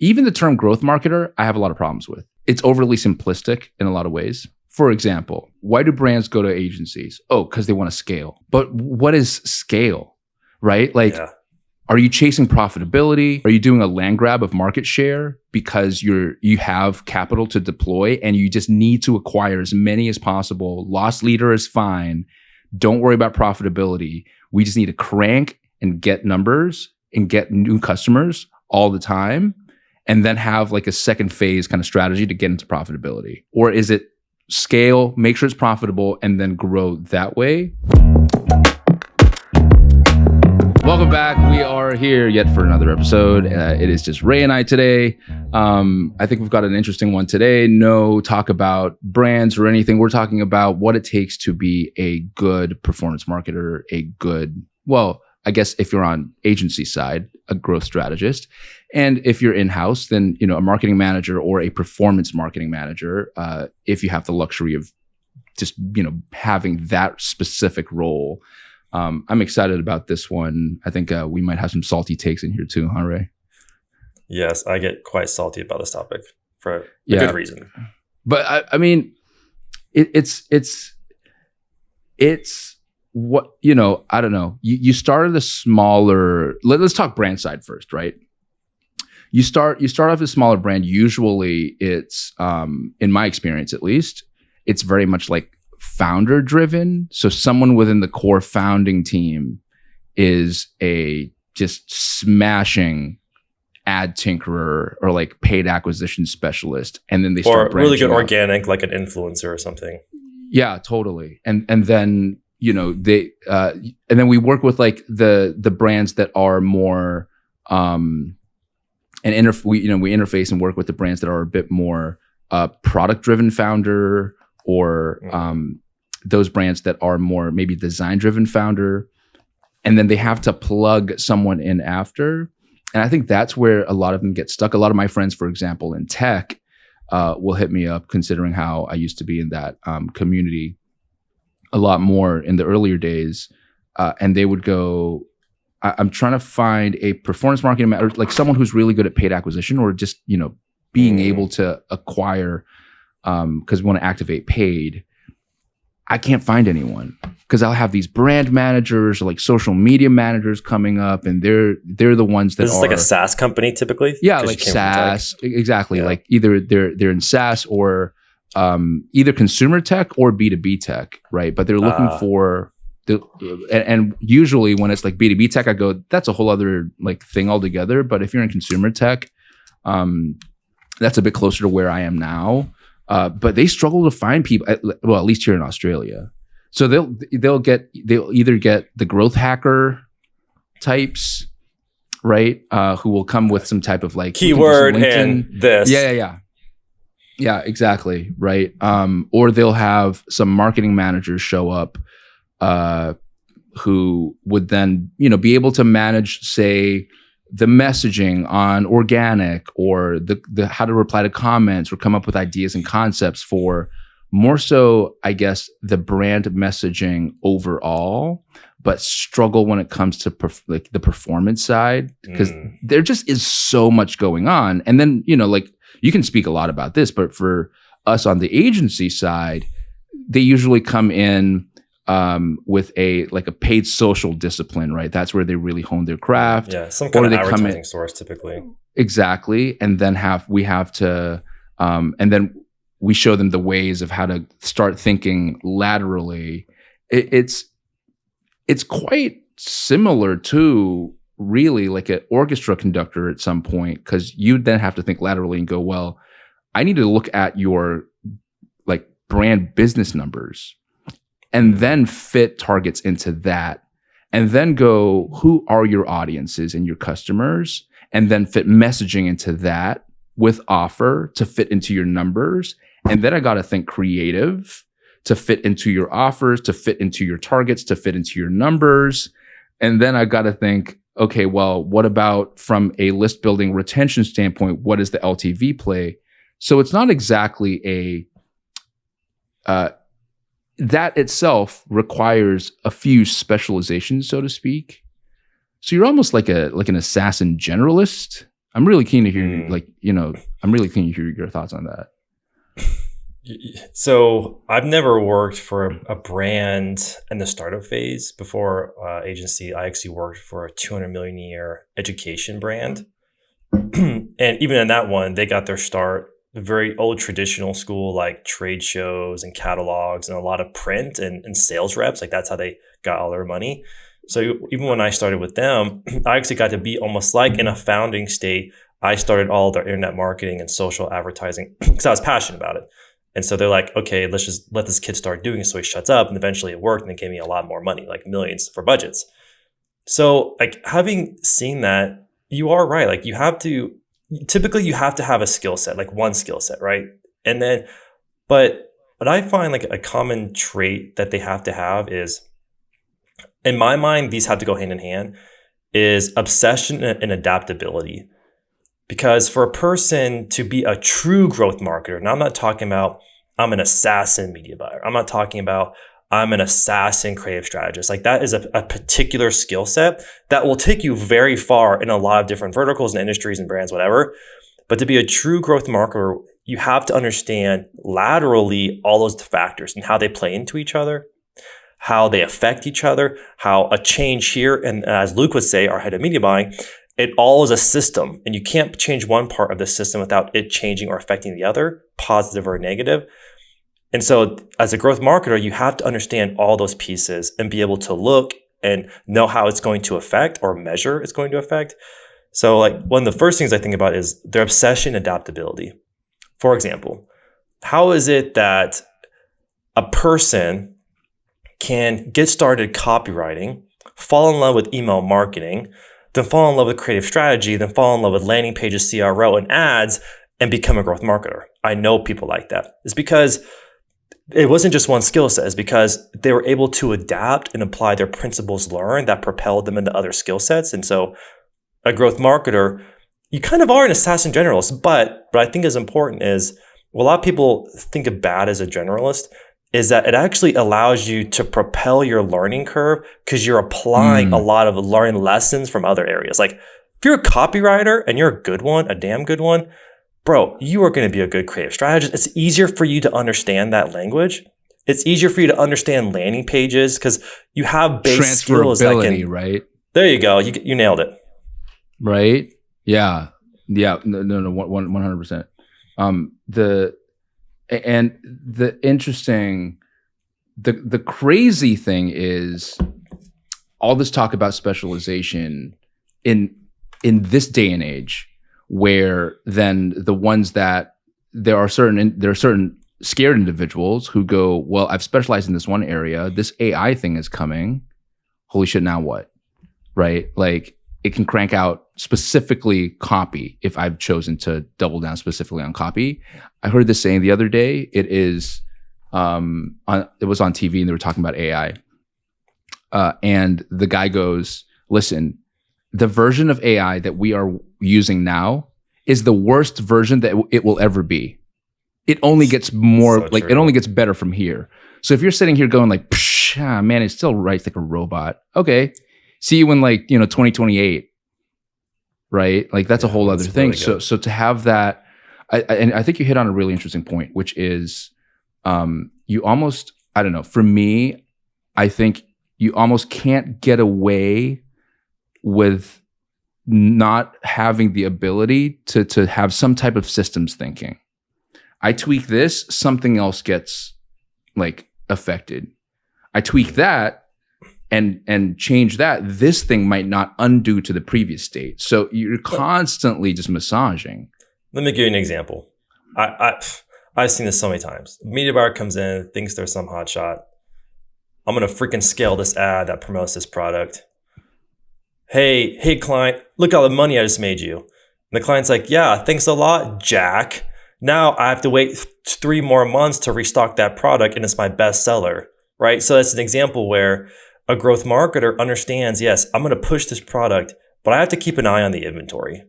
even the term growth marketer, I have a lot of problems with. It's overly simplistic in a lot of ways. For example, why do brands go to agencies? Oh, because they want to scale. But what is scale, right? Like, are you chasing profitability? Are you doing a land grab of market share because you have capital to deploy and you just need to acquire as many as possible? Loss leader is fine. Don't worry about profitability. We just need to crank and get numbers and get new customers all the time, and then have like a second phase kind of strategy to get into profitability? Or is it scale, make sure it's profitable, and then grow that way? Welcome back. We are here yet for another episode. It is just Ray and I today. I think we've got an interesting one today. No talk about brands or anything. We're talking about what it takes to be a good performance marketer, I guess if you're on agency side, a growth strategist. And if you're in-house, then, a marketing manager or a performance marketing manager, if you have the luxury of just, having that specific role. I'm excited about this one. I think we might have some salty takes in here too, huh, Ray? Yes, I get quite salty about this topic for a good reason. But I mean, it's what, I don't know. You started a smaller, let's talk brand side first, right? You start off a smaller brand. Usually it's, in my experience at least, it's very much like founder driven. So someone within the core founding team is a just smashing ad tinkerer or like paid acquisition specialist. And then they start branching really good out. Organic, like an influencer or something. Yeah, totally. And then, they and then we work with like the brands that are more we interface and work with the brands that are a bit more product driven founder, or those brands that are more maybe design driven founder, and then they have to plug someone in after. And I think that's where a lot of them get stuck. A lot of my friends, for example, in tech, will hit me up, considering how I used to be in that community a lot more in the earlier days. And they would go, I'm trying to find a performance marketing or like someone who's really good at paid acquisition, or just, being able to acquire, because we want to activate paid. I can't find anyone, because I'll have these brand managers or like social media managers coming up, and they're the ones that this is like a SaaS company typically. Yeah, like SaaS, exactly. Yeah. Like either they're in SaaS or either consumer tech or B2B tech, right? But they're looking for and usually when it's like B2B tech, I go, that's a whole other like thing altogether. But if you're in consumer tech, that's a bit closer to where I am now. But they struggle to find people, at least here in Australia. So they'll either get the growth hacker types, right? Who will come with some type of like keyword and this. Yeah, exactly. Right. Or they'll have some marketing managers show up, who would then, be able to manage, say, the messaging on organic, or the how to reply to comments, or come up with ideas and concepts for more so, I guess, the brand messaging overall, but struggle when it comes to like the performance side, because there just is so much going on. And then, like you can speak a lot about this, but for us on the agency side, they usually come in with a paid social discipline, right? That's where they really hone their craft. Yeah, some kind of advertising source typically. Exactly. And then we have to, and then we show them the ways of how to start thinking laterally. It's quite similar to really like an orchestra conductor at some point, because you then have to think laterally and go, well, I need to look at your like brand business numbers, and then fit targets into that, and then go, who are your audiences and your customers, and then fit messaging into that with offer to fit into your numbers. And then I got to think creative to fit into your offers, to fit into your targets, to fit into your numbers. And then I got to think, okay, well, what about from a list building retention standpoint? What is the LTV play? So it's not exactly that itself requires a few specializations, so to speak. So you're almost like an assassin generalist, I'm really keen to hear I'm really keen to hear your thoughts on that. So I've never worked for a brand in the startup phase before agency. I actually worked for a 200 million a year education brand. And even in that one, they got their start very old traditional school, like trade shows and catalogs and a lot of print and sales reps. Like that's how they got all their money. So even when I started with them, I actually got to be almost like in a founding state. I started all their internet marketing and social advertising because I was passionate about it. And so they're like, okay, let's just let this kid start doing it. So he shuts up, and eventually it worked, and they gave me a lot more money, like millions for budgets. So like having seen that, you are right. Like you have to have a skill set, like one skill set, right? And then, but I find like a common trait that they have to have is, in my mind, these have to go hand in hand, is obsession and adaptability. Because for a person to be a true growth marketer, and I'm not talking about I'm an assassin media buyer. I'm not talking about I'm an assassin creative strategist. Like that is a particular skill set that will take you very far in a lot of different verticals and industries and brands, whatever. But to be a true growth marketer, you have to understand laterally all those factors and how they play into each other, how they affect each other, how a change here, and as Luke would say, our head of media buying, it all is a system, and you can't change one part of the system without it changing or affecting the other, positive or negative. And so as a growth marketer, you have to understand all those pieces and be able to look and know how it's going to affect or measure it's going to affect. So like one of the first things I think about is their obsession adaptability. For example, how is it that a person can get started copywriting, fall in love with email marketing, then fall in love with creative strategy, then fall in love with landing pages, CRO, and ads, and become a growth marketer? I know people like that. It's because it wasn't just one skill set. It's because they were able to adapt and apply their principles learned that propelled them into other skill sets. And so a growth marketer, you kind of are an assassin generalist, but what I think is important is what a lot of people think of bad as a generalist is that it actually allows you to propel your learning curve because you're applying a lot of learning lessons from other areas. Like if you're a copywriter and you're a good one, a damn good one, bro, you are going to be a good creative strategist. It's easier for you to understand that language. It's easier for you to understand landing pages because you have base skills. Transferability, right? There you go. You nailed it. Right? Yeah. No, 100%. The crazy thing is all this talk about specialization in this day and age, where then the ones that there are certain scared individuals who go, well, I've specialized in this one area. This AI thing is coming. Holy shit, now what? Right? Like it can crank out specifically copy if I've chosen to double down specifically on copy. I heard this saying the other day. It is, it was on TV and they were talking about AI. And the guy goes, listen, the version of AI that we are using now is the worst version that it will ever be. It only gets more, so like, true. It only gets better from here. So if you're sitting here going like, man, it still writes like a robot. Okay. See you in 2028. Right? Like that's a whole other thing. Really so to have that, and I think you hit on a really interesting point, which is you almost, I don't know, for me, I think you almost can't get away with not having the ability to have some type of systems thinking. I tweak this, something else gets like affected. I tweak that and change that, this thing might not undo to the previous state. So you're constantly just massaging. Let me give you an example. I've seen this so many times. A media buyer comes in, thinks there's some hotshot. I'm going to freaking scale this ad that promotes this product. Hey, client, look all the money I just made you. And the client's like, yeah, thanks a lot, Jack. Now I have to wait 3 more months to restock that product and it's my best seller, right? So that's an example where a growth marketer understands, yes, I'm going to push this product, but I have to keep an eye on the inventory.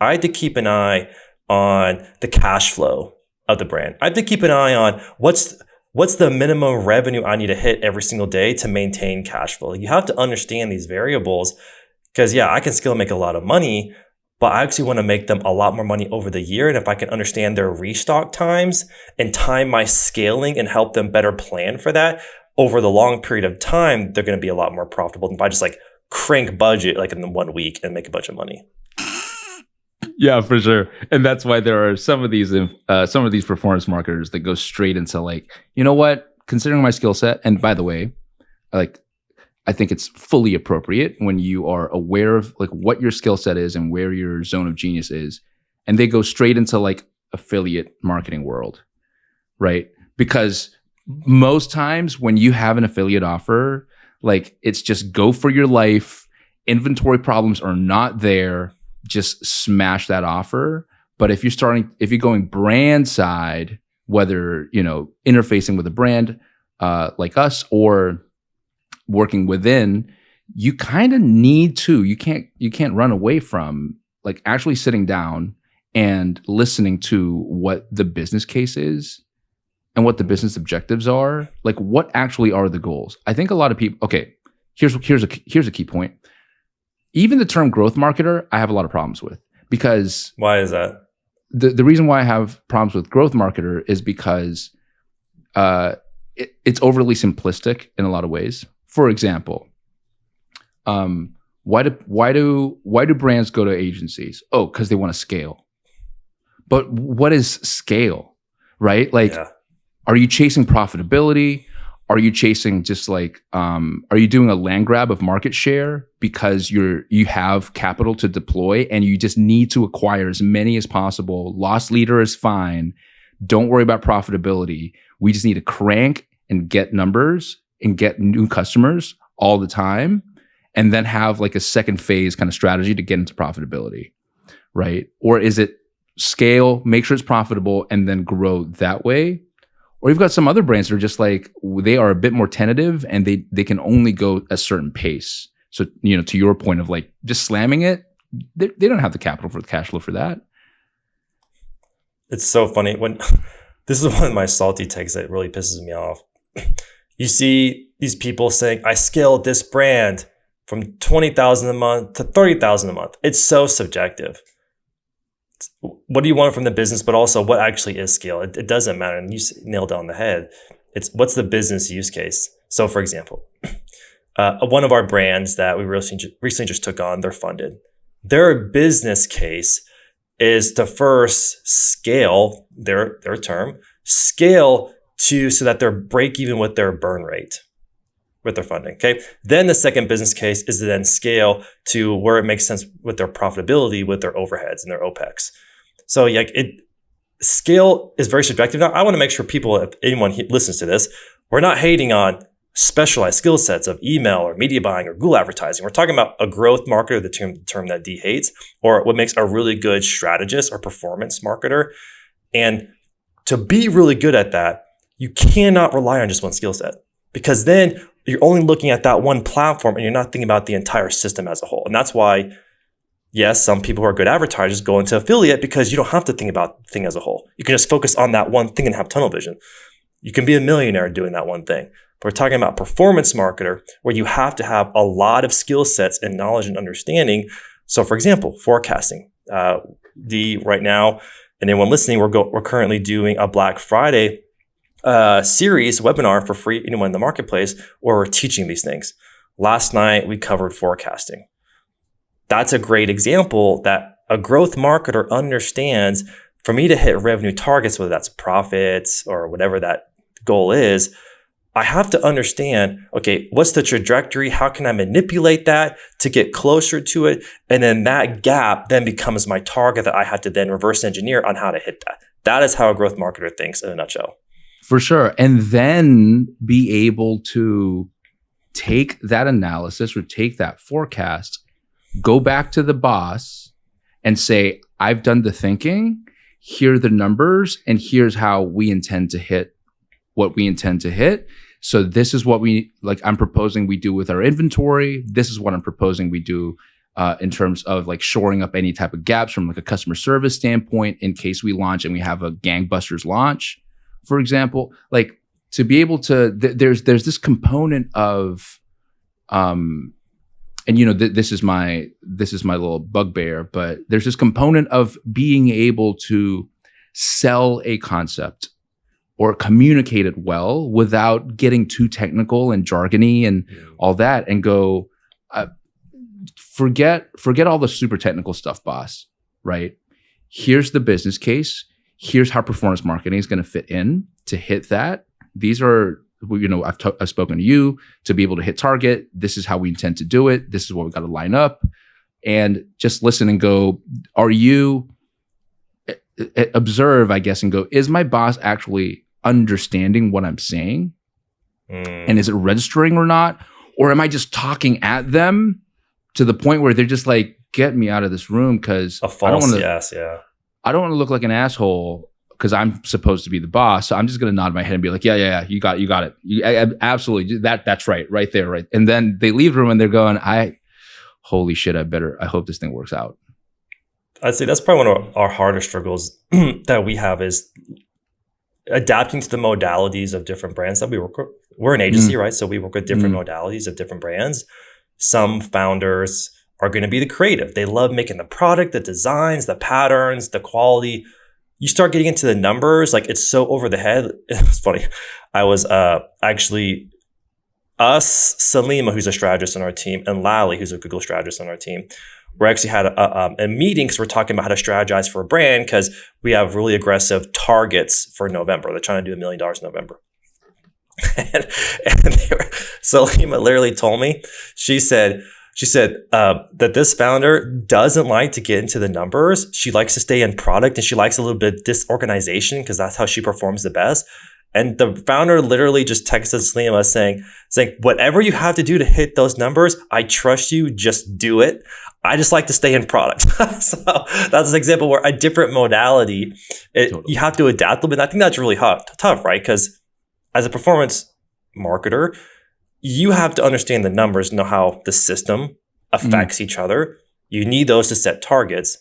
I have to keep an eye on the cash flow of the brand. I have to keep an eye on what's the minimum revenue I need to hit every single day to maintain cash flow. You have to understand these variables because, yeah, I can still make a lot of money, but I actually want to make them a lot more money over the year. And if I can understand their restock times and time my scaling and help them better plan for that over the long period of time, they're going to be a lot more profitable than if I just like crank budget like in the 1 week and make a bunch of money. Yeah, for sure. And that's why there are some of these performance marketers that go straight into like, you know what, considering my skill set, and by the way, like I think it's fully appropriate when you are aware of like what your skill set is and where your zone of genius is, and they go straight into like affiliate marketing world, right? Because most times when you have an affiliate offer, like it's just go for your life, inventory problems are not there, just smash that offer. But if you're going brand side, whether, you know, interfacing with a brand like us or working within, you kind of need to, you can't run away from like actually sitting down and listening to what the business case is and what the business objectives are. Like what actually are the goals? I think a lot of people, okay, here's a key point. Even the term growth marketer, I have a lot of problems with, because why is that? The reason why I have problems with growth marketer is because it's overly simplistic in a lot of ways. For example, why do brands go to agencies? Oh, because they want to scale. But what is scale, right? Like, Are you chasing profitability? Are you chasing just like, are you doing a land grab of market share because you have capital to deploy and you just need to acquire as many as possible? Loss leader is fine. Don't worry about profitability. We just need to crank and get numbers and get new customers all the time, and then have like a second phase kind of strategy to get into profitability, right? Or is it scale, make sure it's profitable, and then grow that way? Or you've got some other brands that are just like, they are a bit more tentative and they can only go a certain pace. So, you know, to your point of like just slamming it, they don't have the capital for the cash flow for that. It's so funny when this is one of my salty takes that really pisses me off. You see these people saying, I scaled this brand from 20,000 a month to 30,000 a month. It's so subjective. What do you want from the business, but also what actually is scale? It doesn't matter. And you nailed it on the head. It's what's the business use case? So for example, one of our brands that we recently just took on, they're funded. Their business case is to first scale their term, scale to so that they're break even with their burn rate with their funding. Okay. Then the second business case is to then scale to where it makes sense with their profitability, with their overheads and their OPEX. So like scale is very subjective. Now I want to make sure people, if anyone listens to this, we're not hating on specialized skill sets of email or media buying or Google advertising. We're talking about a growth marketer, the term that D hates, or what makes a really good strategist or performance marketer. And to be really good at that, you cannot rely on just one skill set, because then you're only looking at that one platform and you're not thinking about the entire system as a whole. And that's why, yes, some people who are good advertisers go into affiliate, because you don't have to think about the thing as a whole. You can just focus on that one thing and have tunnel vision. You can be a millionaire doing that one thing. But we're talking about performance marketer, where you have to have a lot of skill sets and knowledge and understanding. So for example, forecasting. Right now, and anyone listening, we're currently doing a Black Friday series webinar for free, anyone in the marketplace, where we're teaching these things. Last night, we covered forecasting. That's a great example that a growth marketer understands. For me to hit revenue targets, whether that's profits or whatever that goal is, I have to understand, okay, what's the trajectory? How can I manipulate that to get closer to it? And then that gap then becomes my target that I have to then reverse engineer on how to hit that. That is how a growth marketer thinks in a nutshell. For sure. And then be able to take that analysis or take that forecast, go back to the boss and say, I've done the thinking, here are the numbers, and here's how we intend to hit what we intend to hit. So this is what I'm proposing we do with our inventory. This is what I'm proposing we do in terms of like shoring up any type of gaps from like a customer service standpoint in case we launch and we have a gangbusters launch, for example. Like to be able to, there's this component of and this is my little bugbear, but there's this component of being able to sell a concept or communicate it well without getting too technical and jargony and all that, and go, forget all the super technical stuff, boss, right? Here's the business case. Here's how performance marketing is going to fit in to hit that. These are, I've spoken to you to be able to hit target. This is how we intend to do it. This is what we got to line up, and just listen and go, are you observe, I guess, and go, is my boss actually understanding what I'm saying? And is it registering or not? Or am I just talking at them to the point where they're just like, get me out of this room, because I don't want to look like an asshole because I'm supposed to be the boss. So I'm just going to nod my head and be like, yeah, you got it. Absolutely. That's right there. Right. And then they leave the room and they're going, holy shit, I hope this thing works out. I'd say that's probably one of our harder struggles that we have, is adapting to the modalities of different brands that we work with. We're an agency, right? So we work with different modalities of different brands. Some founders are going to be the creative. They love making the product, the designs, the patterns, the quality. You start getting into the numbers, like it's so over the head. It's funny. I was actually us, Salima, who's a strategist on our team, and Lally, who's a Google strategist on our team. We actually had a meeting because we're talking about how to strategize for a brand, because we have really aggressive targets for November. They're trying to do $1 million in November. and Salima literally told me, she said that this founder doesn't like to get into the numbers. She likes to stay in product, and she likes a little bit of disorganization because that's how she performs the best. And the founder literally just texted Salima saying, whatever you have to do to hit those numbers, I trust you, just do it. I just like to stay in product. So that's an example where a different modality, you have to adapt a little bit. I think that's really tough, right? Because as a performance marketer, you have to understand the numbers, know how the system affects each other. You need those to set targets,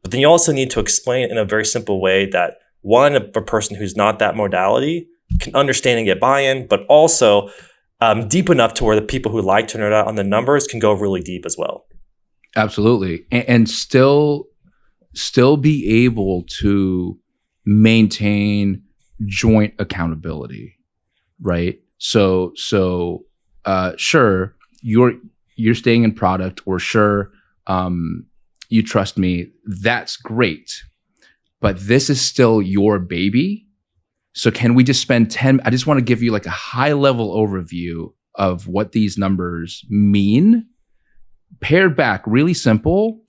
but then you also need to explain it in a very simple way that a person who's not that modality can understand and get buy-in, but also deep enough to where the people who like to nerd out on the numbers can go really deep as well. Absolutely. And still be able to maintain joint accountability, right? So sure, you're staying in product, or sure, you trust me. That's great. But this is still your baby. So can we just spend I just want to give you like a high level overview of what these numbers mean, pared back, really simple,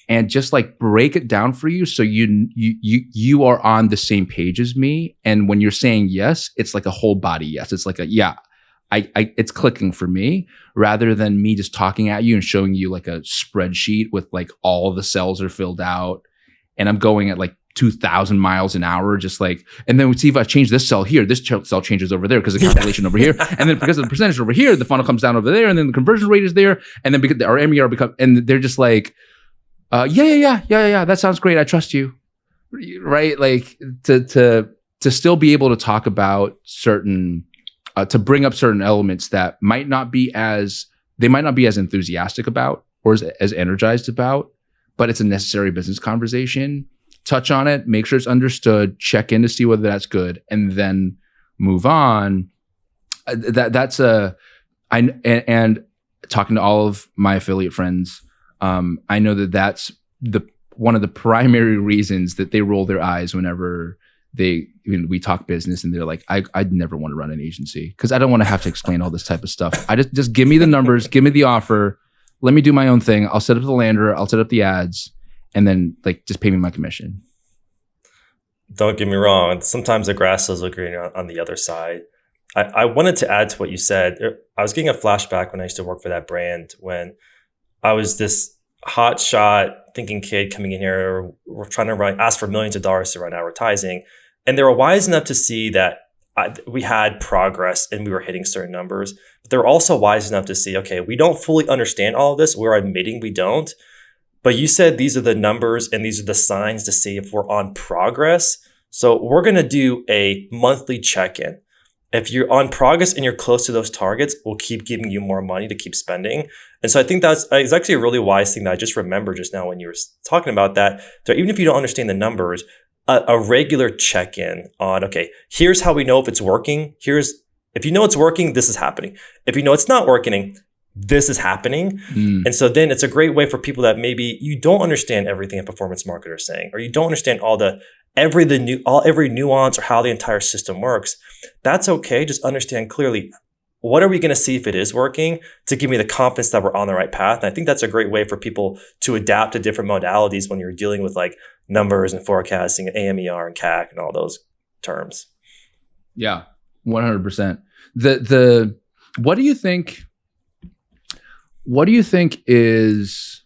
and just like break it down for you so you are on the same page as me. And when you're saying yes, it's like a whole body yes. It's like it's clicking for me, rather than me just talking at you and showing you like a spreadsheet with like all the cells are filled out, and I'm going at like 2,000 miles an hour, just like, and then we see if I change this cell here, this cell changes over there because of the calculation over here, and then because of the percentage over here, the funnel comes down over there, and then the conversion rate is there, and then because our MER and they're just like, yeah, that sounds great, I trust you, right? Like to still be able to talk about certain, to bring up certain elements that might not be as enthusiastic about or as energized about, but it's a necessary business conversation. Touch on it, make sure it's understood, check in to see whether that's good, and then move on. And talking to all of my affiliate friends, I know that's one of the primary reasons that they roll their eyes whenever we talk business, and they're like, I'd never want to run an agency because I don't want to have to explain all this type of stuff. I just give me the numbers, give me the offer, let me do my own thing. I'll set up the lander, I'll set up the ads, and then like just pay me my commission. Don't get me wrong. Sometimes the grass is greener on the other side. I wanted to add to what you said. I was getting a flashback when I used to work for that brand, when I was this hotshot thinking kid coming in here. We're trying to ask for millions of dollars to run advertising. And they were wise enough to see that we had progress and we were hitting certain numbers. But they're also wise enough to see, okay, we don't fully understand all of this. We're admitting we don't. But you said these are the numbers and these are the signs to see if we're on progress. So we're going to do a monthly check-in. If you're on progress and you're close to those targets, we'll keep giving you more money to keep spending. And so I think that's it's actually a really wise thing that I just remembered just now when you were talking about that. So even if you don't understand the numbers, a regular check-in on, okay, here's how we know if it's working. If you know it's working, this is happening. If you know it's not working, this is happening. And so then it's a great way for people that maybe you don't understand everything a performance marketer is saying, or you don't understand every nuance or how the entire system works. That's okay. Just understand clearly, what are we going to see if it is working to give me the confidence that we're on the right path? And I think that's a great way for people to adapt to different modalities when you're dealing with like numbers and forecasting and AMER and CAC and all those terms. Yeah, 100%. What do you think is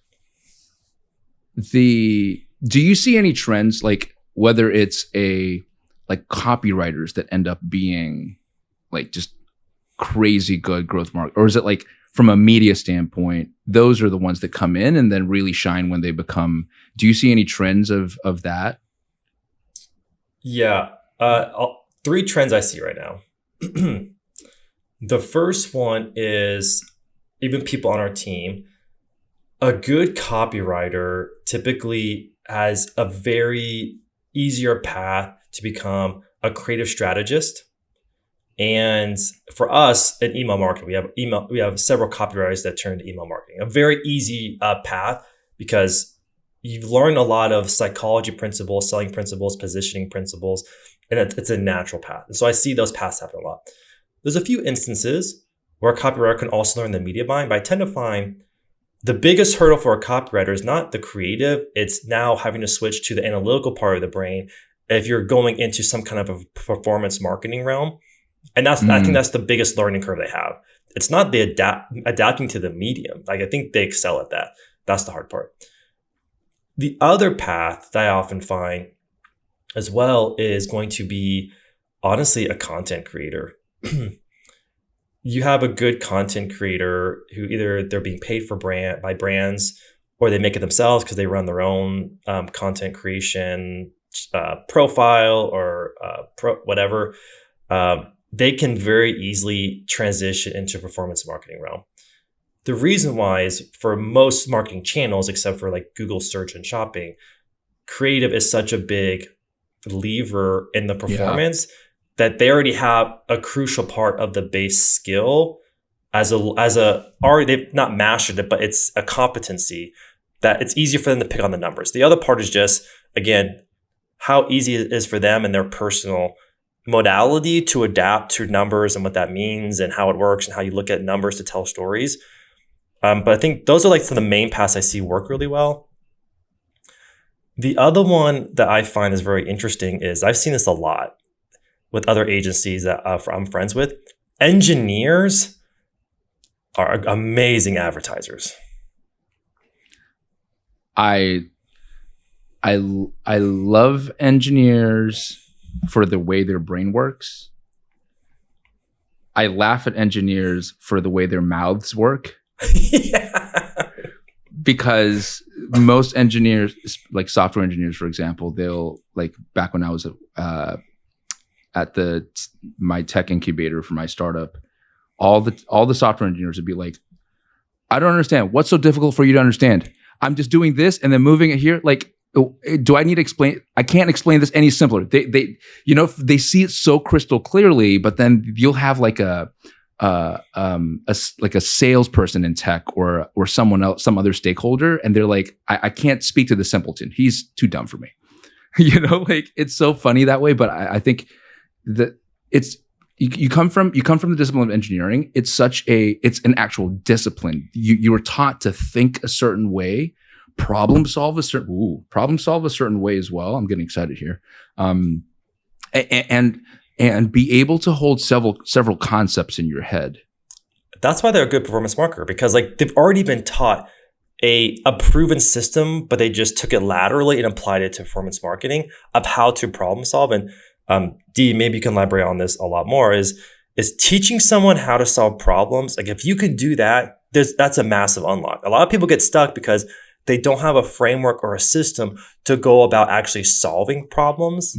do you see any trends, like whether it's like copywriters that end up being like just crazy good growth market, or is it like from a media standpoint, those are the ones that come in and then really shine when they become, do you see any trends of that? Yeah. 3 trends I see right now. The first one is even people on our team. A good copywriter typically has a very easier path to become a creative strategist. And for us in email marketing, we have several copywriters that turn to email marketing. A very easy path because you've learned a lot of psychology principles, selling principles, positioning principles, and it's a natural path. And so I see those paths happen a lot. There's a few instances where a copywriter can also learn the media buying, but I tend to find the biggest hurdle for a copywriter is not the creative. It's now having to switch to the analytical part of the brain if you're going into some kind of a performance marketing realm. And I think that's the biggest learning curve they have. It's not the adapting to the medium. Like I think they excel at that. That's the hard part. The other path that I often find as well is going to be honestly a content creator. You have a good content creator who either they're being paid by brands or they make it themselves because they run their own content creation profile or whatever. They can very easily transition into performance marketing realm. The reason why is for most marketing channels, except for like Google search and shopping, creative is such a big lever in the performance that they already have a crucial part of the base skill already they've not mastered it, but it's a competency that it's easier for them to pick on the numbers. The other part is just, again, how easy it is for them and their personal modality to adapt to numbers and what that means and how it works and how you look at numbers to tell stories. But I think those are like some of the main paths I see work really well. The other one that I find is very interesting is I've seen this a lot with other agencies that I'm friends with. Engineers are amazing advertisers. I love engineers for the way their brain works. I laugh at engineers for the way their mouths work. Yeah. Because most engineers, like software engineers, for example, they'll like back when I was at my tech incubator for my startup, all the software engineers would be like, I don't understand. What's so difficult for you to understand? I'm just doing this and then moving it here. Like, do I need to explain? I can't explain this any simpler. They see it so crystal clearly, but then you'll have like a salesperson in tech or someone else, some other stakeholder, and they're like, I can't speak to the simpleton. He's too dumb for me. Like it's so funny that way. But I think that it's you come from the discipline of engineering. It's an actual discipline. You were taught to think a certain way, problem solve a certain way as well. I'm getting excited here, and be able to hold several concepts in your head. That's why they're a good performance marketer, because like they've already been taught a proven system, but they just took it laterally and applied it to performance marketing of how to problem solve. And D, maybe you can elaborate on this a lot more, is teaching someone how to solve problems. Like if you can do that, that's a massive unlock. A lot of people get stuck because they don't have a framework or a system to go about actually solving problems.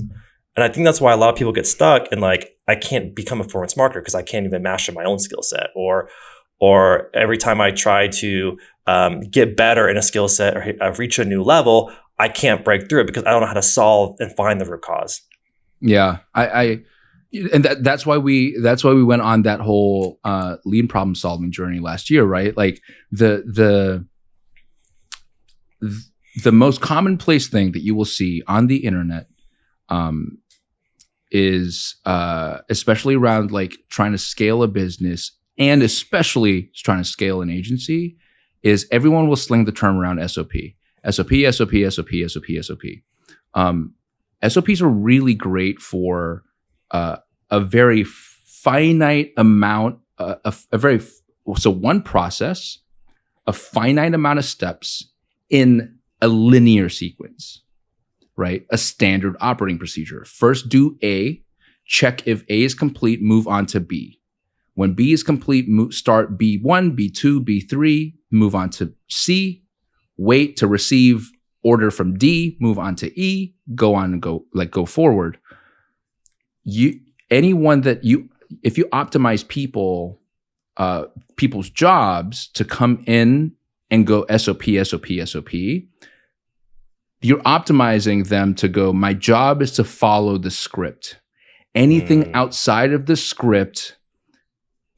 And I think that's why a lot of people get stuck and like, I can't become a performance marketer because I can't even master my own skill set, or or every time I try to get better in a skill set or reach a new level, I can't break through it because I don't know how to solve and find the root cause. Yeah, and that's why we went on that whole lean problem solving journey last year, right? Like the most commonplace thing that you will see on the internet is especially around like trying to scale a business and especially trying to scale an agency, is everyone will sling the term around SOP. SOP, SOP, SOP, SOP, SOP. SOPs are really great for a very finite amount, so one process, a finite amount of steps in a linear sequence, right? A standard operating procedure. First do A, check if A is complete, move on to B. When B is complete, start B1, B2, B3, move on to C, wait to receive order from D, move on to E, go on and go forward. If you optimize people's jobs to come in and go SOP, SOP, SOP, you're optimizing them to go, my job is to follow the script. Anything outside of the script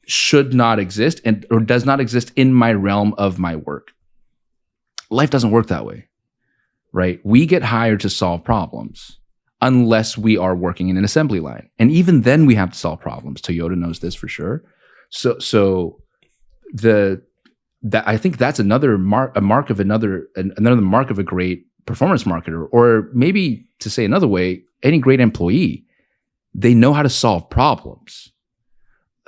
should not exist or does not exist in my realm of my work. Life doesn't work that way, right? We get hired to solve problems unless we are working in an assembly line. And even then we have to solve problems. Toyota knows this for sure. So I think that's another mark of a great performance marketer, or maybe to say another way, any great employee. They know how to solve problems.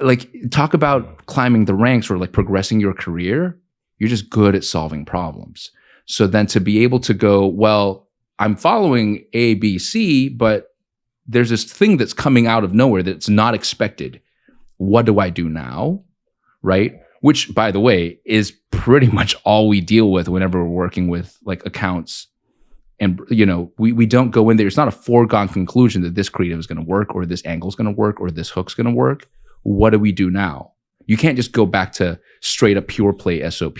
Like, talk about climbing the ranks or like progressing your career. You're just good at solving problems. So then to be able to go, well, I'm following A, B, C, but there's this thing that's coming out of nowhere that's not expected. What do I do now? Right? Which, by the way, is pretty much all we deal with whenever we're working with like accounts. And, we don't go in there. It's not a foregone conclusion that this creative is going to work or this angle is going to work or this hook's going to work. What do we do now? You can't just go back to straight up pure play SOP,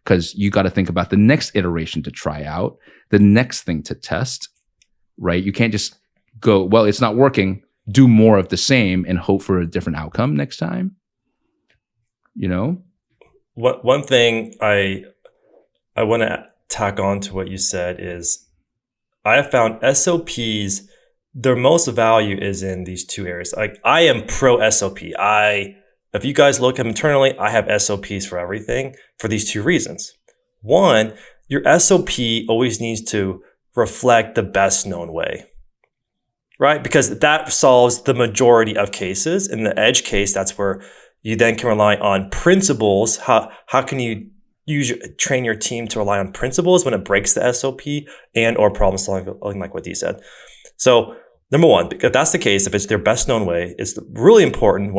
because you got to think about the next iteration to try out, the next thing to test, right? You can't just go, well, it's not working, do more of the same and hope for a different outcome next time. One thing I want to tack on to what you said is I have found SOPs, their most value is in these two areas. Like, I am pro SOP. If you guys look internally, I have SOPs for everything for these two reasons. One, your SOP always needs to reflect the best known way, right? Because that solves the majority of cases. In the edge case, that's where you then can rely on principles. How can you train your team to rely on principles when it breaks the SOP and or problem solving, like what Dee said. So number one, if that's the case, if it's their best known way, it's really important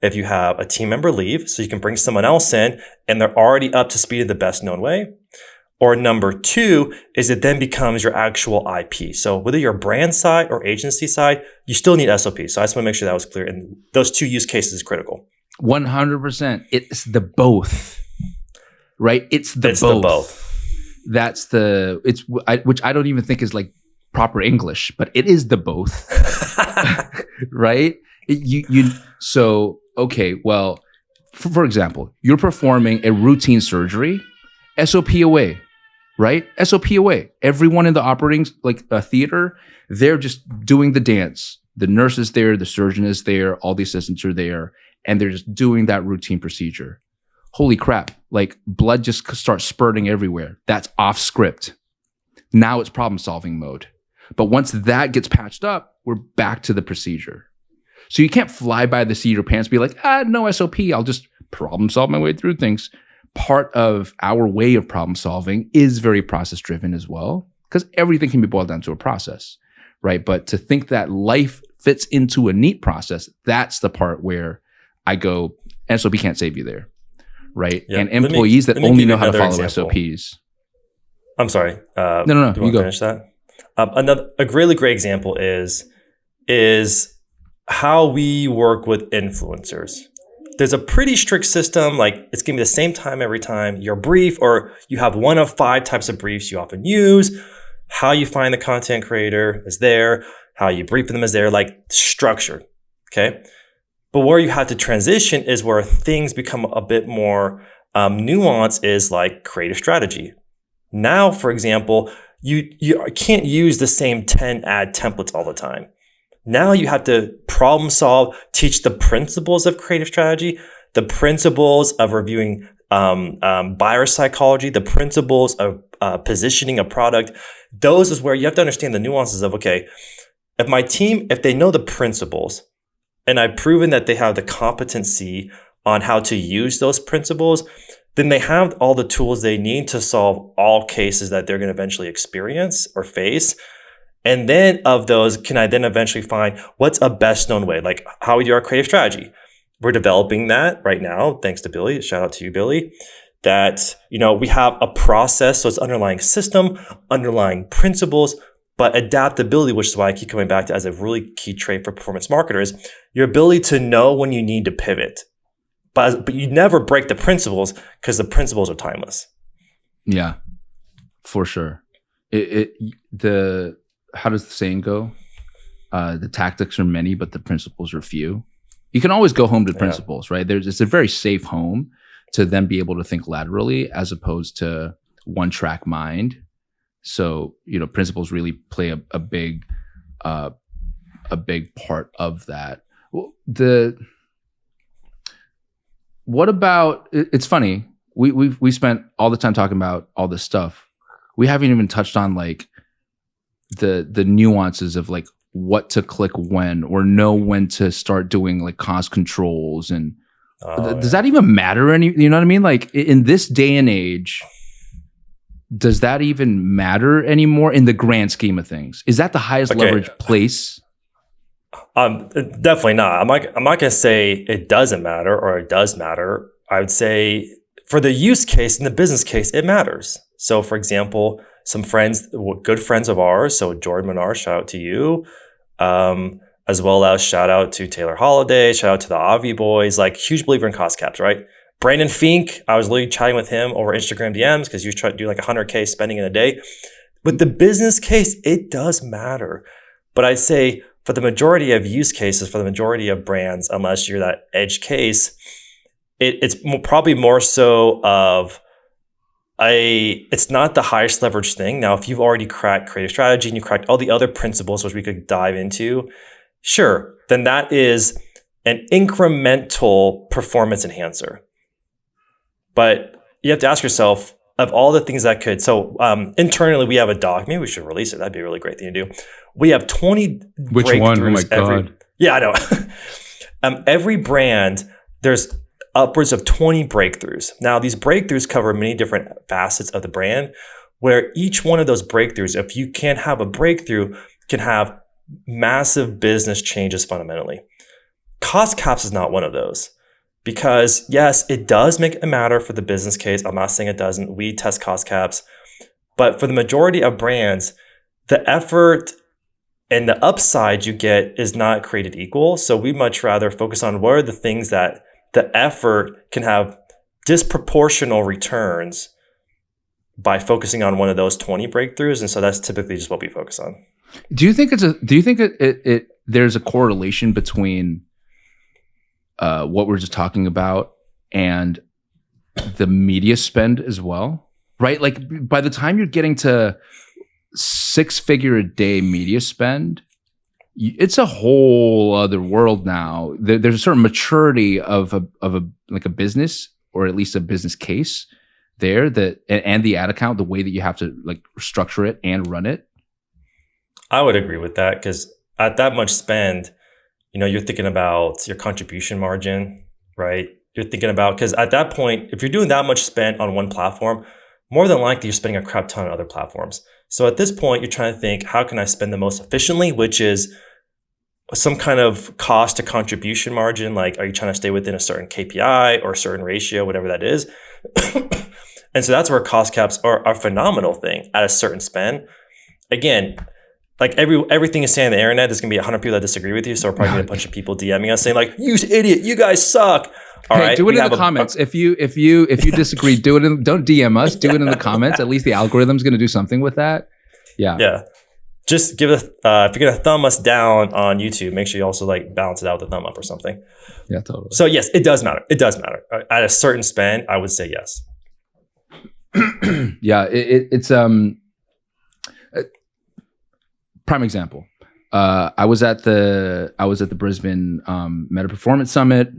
if you have a team member leave, so you can bring someone else in and they're already up to speed of the best known way. Or number two is it then becomes your actual IP. So whether you're brand side or agency side, you still need SOP. So I just want to make sure that was clear. And those two use cases is critical. 100%. It's the both, right? It's the both. That's which I don't even think is like proper English, but it is the both, right? So, okay, well, for example, you're performing a routine surgery, SOP away, right? SOP away. Everyone in the operating theater, they're just doing the dance. The nurse is there, the surgeon is there, all the assistants are there, and they're just doing that routine procedure. Holy crap, like blood just starts spurting everywhere. That's off script. Now it's problem solving mode. But once that gets patched up, we're back to the procedure. So you can't fly by the seat of your pants and be like, no SOP, I'll just problem solve my way through things. Part of our way of problem solving is very process driven as well, because everything can be boiled down to a process, right? But to think that life fits into a neat process, that's the part where I go, SOP can't save you there, right? Yeah. And employees that only know how to follow example. SOPs. I'm sorry. No, do you want to finish that? A really great example is how we work with influencers. there's a pretty strict system. Like it's going to be the same time every time you're brief, or you have one of 5 types of briefs you often use. How you find the content creator is there. How you brief them is there, like structured. Okay. But where you have to transition is where things become a bit more nuanced, is like creative strategy. Now, for example, you can't use the same 10 ad templates all the time. Now you have to problem solve, teach the principles of creative strategy, the principles of reviewing buyer psychology, the principles of positioning a product. Those is where you have to understand the nuances of, okay, if my team, if they know the principles and I've proven that they have the competency on how to use those principles, then they have all the tools they need to solve all cases that they're going to eventually experience or face. And then of those, can I then eventually find what's a best known way? Like how we do our creative strategy. We're developing that right now, thanks to Billy. Shout out to you, Billy. That, we have a process. So it's underlying system, underlying principles, but adaptability, which is why I keep coming back to as a really key trait for performance marketers, your ability to know when you need to pivot. But you never break the principles, because the principles are timeless. Yeah, for sure. How does the saying go? The tactics are many, but the principles are few. You can always go home to principles, right? It's a very safe home to then be able to think laterally as opposed to one track mind. So, principles really play a big part of that. What about, it's funny, we spent all the time talking about all this stuff. We haven't even touched on like the nuances of like what to click when, or know when to start doing like cost controls. And does that even matter? You know what I mean? Like in this day and age, does that even matter anymore in the grand scheme of things? Is that the highest leverage place? Definitely not. I'm not going to say it doesn't matter or it does matter. I would say for the use case and the business case, it matters. So for example, some friends, good friends of ours, so Jordan Menard, shout out to you, as well as shout out to Taylor Holiday, shout out to the Avi boys, like huge believer in cost caps, right? Brandon Fink, I was literally chatting with him over Instagram DMs because he was trying to do like 100K spending in a day. With the business case, it does matter. But I'd say for the majority of use cases, for the majority of brands, unless you're that edge case, it's probably more so of it's not the highest leverage thing. Now, if you've already cracked creative strategy and you cracked all the other principles, which we could dive into, sure, then that is an incremental performance enhancer. But you have to ask yourself, of all the things that could, so internally we have a doc. Maybe we should release it. That'd be a really great thing to do. We have 20 Which breakthroughs. one? Oh my God. Yeah, I know. Every brand, there's upwards of 20 breakthroughs. Now, these breakthroughs cover many different facets of the brand, where each one of those breakthroughs, if you can have a breakthrough, can have massive business changes fundamentally. Cost caps is not one of those. Because yes, it does make a matter for the business case. I'm not saying it doesn't. We test cost caps. But for the majority of brands, the effort and the upside you get is not created equal. So we much rather focus on what are the things that the effort can have disproportional returns by focusing on one of those 20 breakthroughs. And so that's typically just what we focus on. Do you think there's a correlation between what we're just talking about and the media spend as well, right? Like by the time you're getting to 6-figure a day media spend, it's a whole other world now. There's a certain maturity of a business, or at least a business case there, that and the ad account, the way that you have to like structure it and run it. I would agree with that, because at that much spend, you're thinking about your contribution margin, right? You're thinking about, because at that point, if you're doing that much spend on one platform, more than likely you're spending a crap ton on other platforms. So at this point, you're trying to think, how can I spend the most efficiently, which is some kind of cost to contribution margin. Like, are you trying to stay within a certain KPI or a certain ratio, whatever that is? And so that's where cost caps are a phenomenal thing at a certain spend. Again, like everything you say on the internet, there's going to be 100 people that disagree with you. So we're probably going to get a bunch of people DMing us saying like, you idiot, you guys suck. All Hey, right. do it We in have the comments. If you disagree, do it. Don't DM us. Do it in the comments. At least the algorithm's going to do something with that. Yeah. Yeah. Just give it if you're gonna thumb us down on YouTube, make sure you also like balance it out with a thumb up or something. Yeah, totally. So yes, it does matter. It does matter. At a certain spend, I would say yes. Yeah, it's prime example. I was at the Brisbane Meta Performance Summit.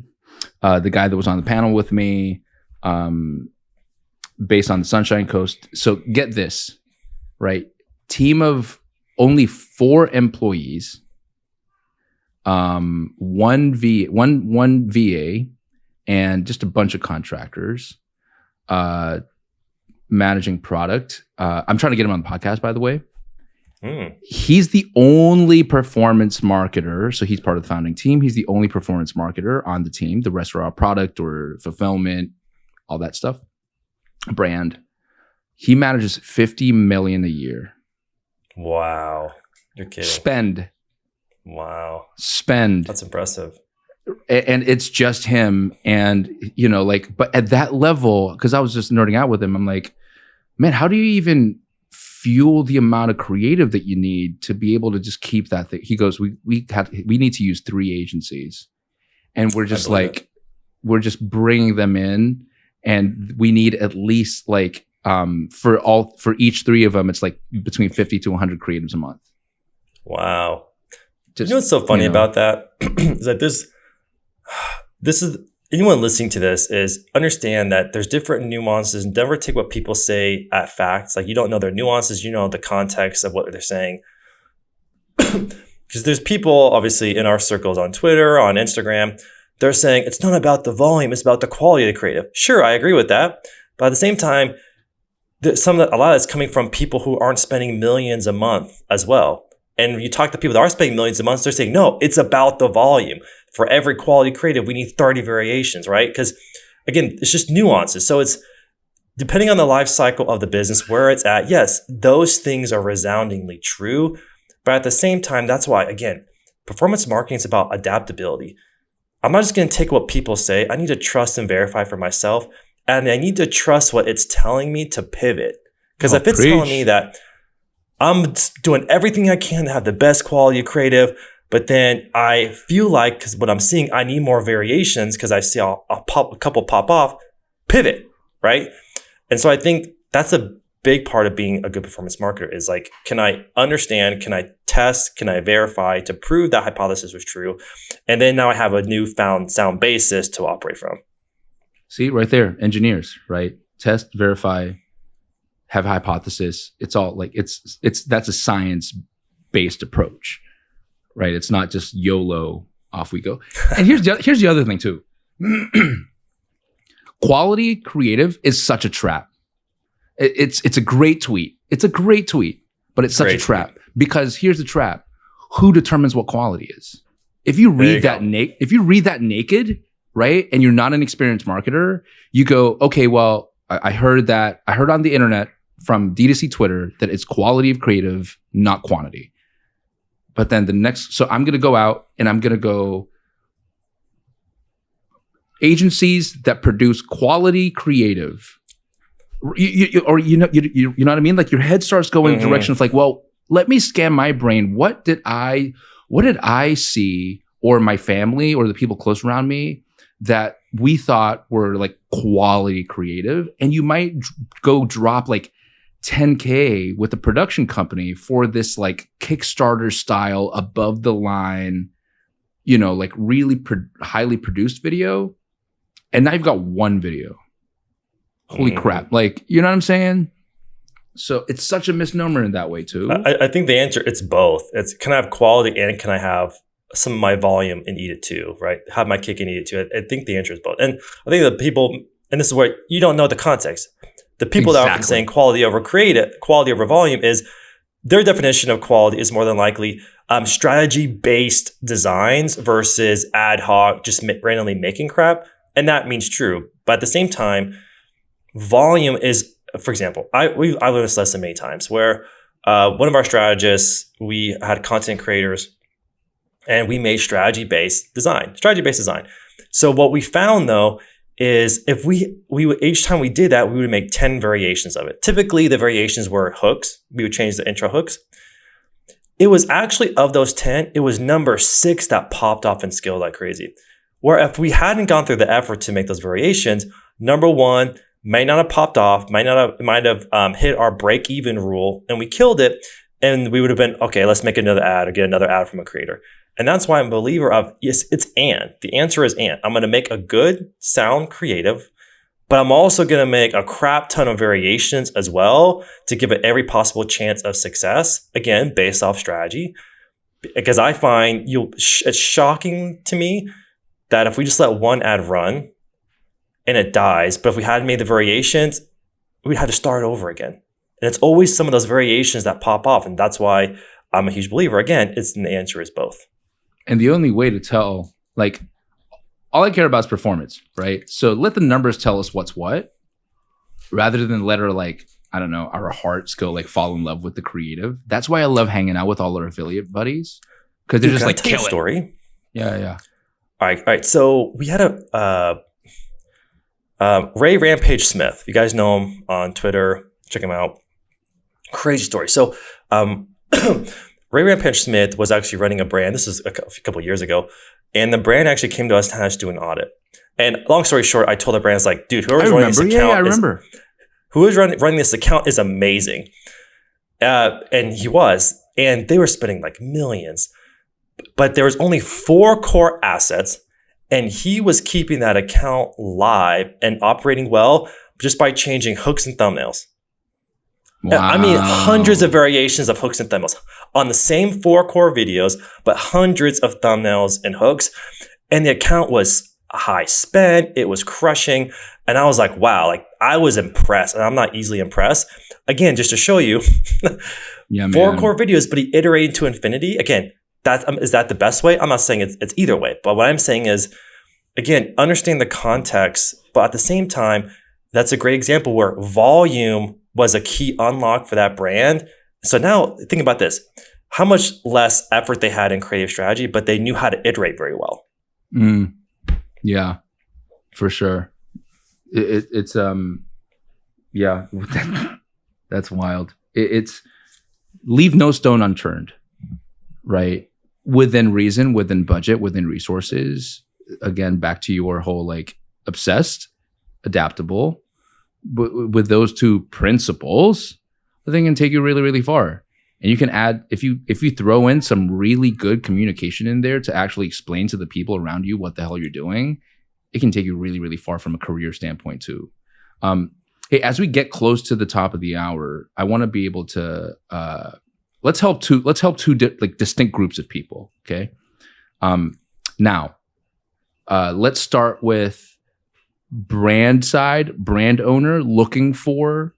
The guy that was on the panel with me, based on the Sunshine Coast. So get this, right? Team of only 4 employees, one VA, and just a bunch of contractors, managing product. I'm trying to get him on the podcast, by the way. He's the only performance marketer. So he's part of the founding team. He's the only performance marketer on the team. The rest are our product or fulfillment, all that stuff, brand. He manages $50 million a year. Wow. You're kidding. Spend. Wow. Spend. That's impressive. And it's just him. And, you know, like, but at that level, because I was just nerding out with him, I'm like, man, how do you even fuel the amount of creative that you need to be able to just keep that thing? He goes, we need to use 3 agencies. And we're just like, we're just bringing them in. And we need at least like, for each 3 of them, it's like between 50 to 100 creatives a month. Wow. Just, you know what's so funny about that is that this is anyone listening to this is understand that there's different nuances. Never take what people say at facts. Like you don't know their nuances, you know the context of what they're saying. Because there's people obviously in our circles on Twitter, on Instagram, they're saying it's not about the volume, it's about the quality of the creative. Sure, I agree with that. But at the same time, a lot of that's coming from people who aren't spending millions a month as well. And when you talk to people that are spending millions a month, they're saying, no, it's about the volume. For every quality creative, we need 30 variations, right? Because again, it's just nuances. So it's depending on the life cycle of the business, where it's at. Yes, those things are resoundingly true. But at the same time, that's why, again, performance marketing is about adaptability. I'm not just going to take what people say. I need to trust and verify for myself. And I need to trust what it's telling me to pivot. Because if it's telling me that I'm doing everything I can to have the best quality of creative, but then I feel like, because what I'm seeing, I need more variations because I see a couple pop off, pivot, right? And so I think that's a big part of being a good performance marketer is like, can I understand, can I test, can I verify to prove that hypothesis was true? And then now I have a newfound sound basis to operate from. See, right there, engineers, right? Test, verify, have hypothesis. It's all like that's a science-based approach, right? It's not just YOLO, off we go. And here's the other thing too. Quality creative is such a trap. It's a great tweet. It's a great tweet, but it's such a trap because here's the trap: who determines what quality is? If you read that naked, right, and you're not an experienced marketer, you go, okay, well, I heard on the internet from D2C Twitter that it's quality of creative, not quantity. But then so I'm going to go out and I'm going to go agencies that produce quality creative. You know what I mean? Like your head starts going in the direction of like, well, let me scan my brain. What did I see, or my family or the people close around me that we thought were like quality creative? And you might go drop like $10K with a production company for this like Kickstarter style above the line, you know, like really highly produced video. And now you've got one video. Holy crap. Like, you know what I'm saying? So it's such a misnomer in that way too. I think the answer, it's both. It's can I have quality and can I have some of my volume and eat it too, right? Have my cake and eat it too. I think the answer is both. And I think the people, and this is where you don't know the context. The people that are often saying quality over volume is their definition of quality is more than likely strategy-based designs versus ad hoc, just randomly making crap. And that means true. But at the same time, volume is, for example, I've learned this lesson many times where one of our strategists, we had content creators and we made strategy-based design. So what we found though is if we would, each time we did that, we would make 10 variations of it. Typically the variations were hooks. We would change the intro hooks. It was actually, of those 10, it was number 6 that popped off and scaled like crazy. Where if we hadn't gone through the effort to make those variations, number 1 might not have popped off, might have hit our break even rule, and we killed it. And we would have been, okay, let's make another ad or get another ad from a creator. And that's why I'm a believer of, yes, it's and. The answer is and. I'm going to make a good sound creative, but I'm also going to make a crap ton of variations as well to give it every possible chance of success. Again, based off strategy. Because I find it's shocking to me that if we just let one ad run and it dies, but if we hadn't made the variations, we had to start over again. And it's always some of those variations that pop off. And that's why I'm a huge believer. Again, the answer is both. And the only way to tell, like, all I care about is performance, right? So let the numbers tell us what's what, rather than let our, like, I don't know, our hearts go like fall in love with the creative. That's why I love hanging out with all our affiliate buddies, because they're just like, kill story. Yeah. All right. So we had Ray Rampage Smith. You guys know him on Twitter. Check him out. Crazy story. So Ray Rampage Smith was actually running a brand. This is a couple of years ago. And the brand actually came to us to have us do an audit. And long story short, I told the brand, like, dude, whoever's running this account, whoever's running this account is amazing. And he was. And they were spending like millions. But there was only 4 core assets. And he was keeping that account live and operating well just by changing hooks and thumbnails. Wow. I mean, hundreds of variations of hooks and thumbnails on the same 4 core videos, but hundreds of thumbnails and hooks. And the account was a high spend. It was crushing. And I was like, wow, like I was impressed. And I'm not easily impressed. Again, just to show you, 4 core videos, but he iterated to infinity. Again, is that the best way? I'm not saying it's either way. But what I'm saying is, again, understand the context. But at the same time, that's a great example where volume was a key unlock for that brand. So now think about this, how much less effort they had in creative strategy, but they knew how to iterate very well. Yeah, for sure. It's yeah, that's wild. It's leave no stone unturned, right? Within reason, within budget, within resources. Again, back to your whole like obsessed, adaptable. With those 2 principles, the thing can take you really, really far. And you can add, if you throw in some really good communication in there to actually explain to the people around you what the hell you're doing, it can take you really, really far from a career standpoint too. Hey, as we get close to the top of the hour, I want to be able to let's help two like distinct groups of people. Okay. Now, let's start with brand owner looking for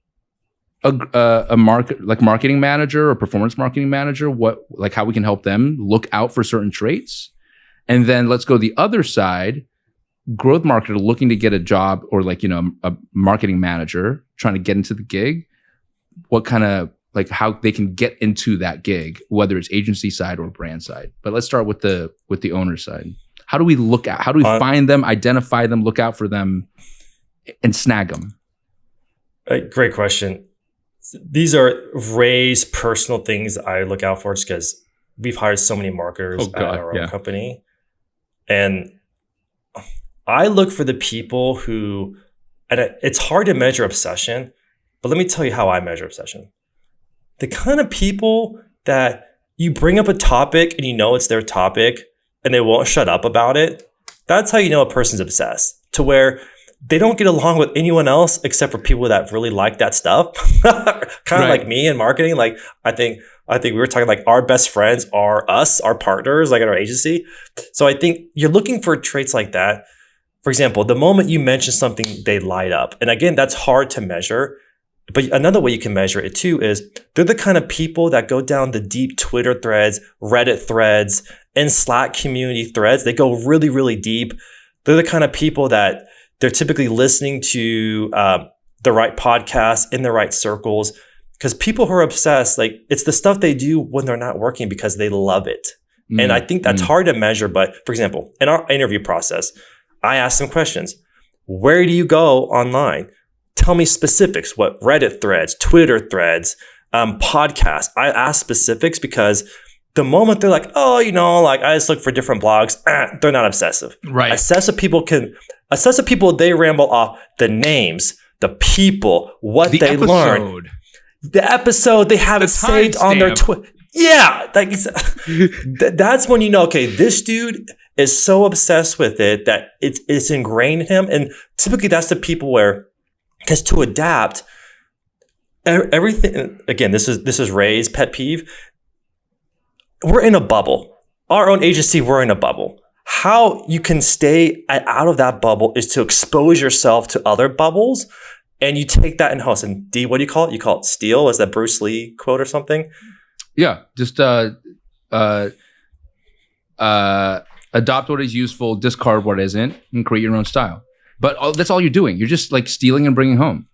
a marketing manager or performance marketing manager, how we can help them look out for certain traits. And then let's go the other side, growth marketer looking to get a job, or a marketing manager trying to get into the gig, what kind of how they can get into that gig, whether it's agency side or brand side. But let's start with the owner side. How do we find them, identify them, look out for them, and snag them? Great question. These are Ray's personal things I look out for, just because we've hired so many marketers at our own company. And I look for the people who, and it's hard to measure obsession, but let me tell you how I measure obsession. The kind of people that you bring up a topic and you know it's their topic, and they won't shut up about it. That's how you know a person's obsessed, to where they don't get along with anyone else except for people that really like that stuff. Kind of like me in marketing. Like I think we were talking, like our best friends are us, our partners, like at our agency. So I think you're looking for traits like that. For example, the moment you mention something, they light up. And again, that's hard to measure. But another way you can measure it too is they're the kind of people that go down the deep Twitter threads, Reddit threads, and Slack community threads. They go really, really deep. They're the kind of people that they're typically listening to the right podcasts in the right circles. Because people who are obsessed, like it's the stuff they do when they're not working because they love it. And I think that's hard to measure. But for example, in our interview process, I ask them questions. Where do you go online? Tell me specifics. What Reddit threads, Twitter threads, podcasts. I ask specifics because the moment they're like, oh, like I just look for different blogs, they're not obsessive. Right. Obsessive people, they ramble off the names, the people, what The they episode. learned. The episode they have it saved on their Twitter. Yeah. That's when okay, this dude is so obsessed with it that it's ingrained in him. And typically that's the people because to adapt, everything, again, this is Ray's pet peeve. We're in a bubble. Our own agency, we're in a bubble. How you can stay out of that bubble is to expose yourself to other bubbles, and you take that in house. And D, what do you call it? You call it steal? Is that Bruce Lee quote or something? Yeah, just adopt what is useful, discard what isn't, and create your own style. But that's all you're doing. You're just like stealing and bringing home.